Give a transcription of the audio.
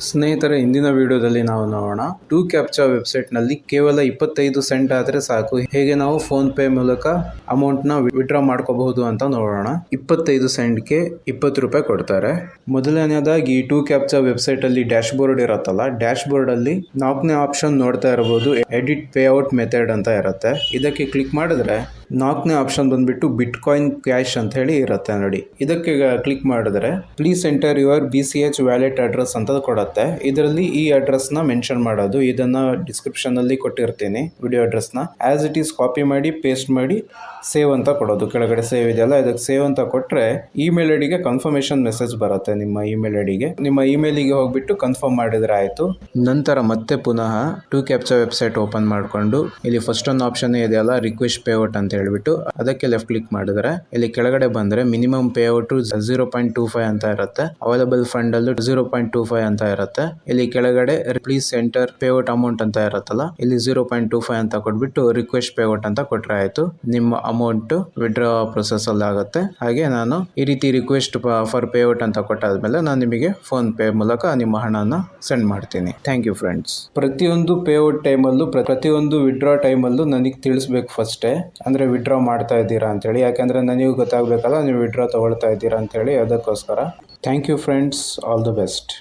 ಸ್ನೇಹಿತರೆ, ಇಂದಿನ ವಿಡಿಯೋದಲ್ಲಿ ನಾವು ನೋಡೋಣ ಟೂ ಕ್ಯಾಪ್ಚಾ ವೆಬ್ಸೈಟ್ ನಲ್ಲಿ ಕೇವಲ 25 ಸೆಂಟ್ ಆದ್ರೆ ಸಾಕು ಹೇಗೆ ನಾವು ಫೋನ್ ಪೇ ಮೂಲಕ ಅಮೌಂಟ್ ನ ವಿಡ್ರಾ ಮಾಡ್ಕೋಬಹುದು ಅಂತ ನೋಡೋಣ. 25 ಸೆಂಟ್ಗೆ 20 ರೂಪಾಯಿ ಕೊಡ್ತಾರೆ. ಮೊದಲನೇದಾಗಿ ಈ ಟೂ ಕ್ಯಾಪ್ಚಾ ವೆಬ್ಸೈಟ್ ಅಲ್ಲಿ ಡ್ಯಾಶ್ ಬೋರ್ಡ್ ಇರುತ್ತಲ್ಲ, ಡ್ಯಾಶ್ ಬೋರ್ಡ್ ಅಲ್ಲಿ 4ನೇ ಆಪ್ಷನ್ ನೋಡ್ತಾ ಇರಬಹುದು, ಎಡಿಟ್ ಪೇಔಟ್ ಮೆಥಡ್ ಅಂತ ಇರುತ್ತೆ. ಇದಕ್ಕೆ ಕ್ಲಿಕ್ ಮಾಡಿದ್ರೆ 4ನೇ ಆಪ್ಷನ್ ಬಂದ್ಬಿಟ್ಟು ಬಿಟ್ಕಾಯಿನ್ ಕ್ಯಾಶ್ ಅಂತ ಹೇಳಿ ಇರುತ್ತೆ ನೋಡಿ. ಇದಕ್ಕೆ ಕ್ಲಿಕ್ ಮಾಡಿದ್ರೆ please enter your BCH wallet address ಅಂತ ಕೊಡುತ್ತೆ. ಇದರಲ್ಲಿ ಈ ಅಡ್ರೆಸ್ ನ ಮೆನ್ಷನ್ ಮಾಡೋದು, ಇದನ್ನ ಡಿಸ್ಕ್ರಿಪ್ಷನ್ ಅಲ್ಲಿ ಕೊಟ್ಟಿರ್ತೀನಿ ವಿಡಿಯೋ ಅಡ್ರೆಸ್ ನ. ಆಸ್ ಇಟ್ ಈಸ್ ಕಾಪಿ ಮಾಡಿ ಪೇಸ್ಟ್ ಮಾಡಿ ಸೇವ್ ಅಂತ ಕೊಡೋದು. ಕೆಳಗಡೆ ಸೇವ್ ಇದೆಯಲ್ಲ, ಇದಕ್ಕೆ ಸೇವ್ ಅಂತ ಕೊಟ್ರೆ ಇಮೇಲ್ ಐಡಿಗೆ ಕನ್ಫರ್ಮೇಶನ್ ಮೆಸೇಜ್ ಬರುತ್ತೆ. ನಿಮ್ಮ ಇಮೇಲ್ ಐಡಿಗೆ, ನಿಮ್ಮ ಇಮೇಲಿಗೆ ಹೋಗ್ಬಿಟ್ಟು ಕನ್ಫರ್ಮ್ ಮಾಡಿದ್ರೆ ಆಯ್ತು. ನಂತರ ಮತ್ತೆ ಪುನಃ ಟೂ ಕ್ಯಾಪ್ಚಾ ವೆಬ್ಸೈಟ್ ಓಪನ್ ಮಾಡ್ಕೊಂಡು ಇಲ್ಲಿ ಫಸ್ಟ್ ಒಂದು ಆಪ್ಷನ್ ಇದೆಯಲ್ಲ, ರಿಕ್ವೆಸ್ಟ್ ಪೇಔಟ್ ಅಂತ ಹೇಳ್ಬಿಟ್ಟು ಅದಕ್ಕೆ ಲೆಫ್ಟ್ ಕ್ಲಿಕ್ ಮಾಡಿದ್ರೆ ಇಲ್ಲಿ ಕೆಳಗಡೆ ಬಂದ್ರೆ ಮಿನಿಮಮ್ ಪೇಔಟ್ 0.25 ಅಂತ ಇರುತ್ತೆ. ಅವೈಲಬಲ್ ಫಂಡ್ ಅಲ್ಲೂ 0.25 ಅಂತ ಇರುತ್ತೆ. ಇಲ್ಲಿ ಕೆಳಗಡೆ ಪ್ಲೀಸ್ ಎಂಟರ್ ಪೇಔಟ್ ಅಮೌಂಟ್ ಅಂತ ಇರುತ್ತಲ್ಲ, ಇಲ್ಲಿ 0.25 ಅಂತ ಕೊಟ್ಬಿಟ್ಟು ರಿಕ್ವೆಸ್ಟ್ ಪೇಔಟ್ ಅಂತ ಕೊಟ್ರೆ ಆಯ್ತು. ನಿಮ್ಮ ಅಮೌಂಟ್ ವಿಡ್ರಾ ಪ್ರೊಸೆಸ್ ಅಲ್ಲಿ ಆಗುತ್ತೆ. ಹಾಗೆ ನಾನು ಈ ರೀತಿ ರಿಕ್ವೆಸ್ಟ್ ಫಾರ್ ಪೇಔಟ್ ಅಂತ ಕೊಟ್ಟಾದ್ಮೇಲೆ ನಾನು ನಿಮಗೆ ಫೋನ್ ಪೇ ಮೂಲಕ ನಿಮ್ಮ ಹಣನ ಸೆಂಡ್ ಮಾಡ್ತೀನಿ. Thank you friends. ಪ್ರತಿಯೊಂದು ಪೇಔಟ್ ಟೈಮಲ್ಲೂ ಪ್ರತಿಯೊಂದು ವಿಡ್ರಾ ಟೈಮಲ್ಲೂ ನನಗೆ ತಿಳಿಸ್ಬೇಕು ಫಸ್ಟೇ, ಅಂದ್ರೆ ವಿಡ್ರಾ ಮಾಡ್ತಾ ಇದ್ದೀರಾ ಅಂತೇಳಿ. ಯಾಕಂದ್ರೆ ನನಗೂ ಗೊತ್ತಾಗಬೇಕಲ್ಲ ನೀವು ವಿಡ್ರಾ ತಗೊಳ್ತಾ ಇದ್ದೀರಾ ಅಂತೇಳಿ. ಅದಕ್ಕೋಸ್ಕರ thank you friends. All the best.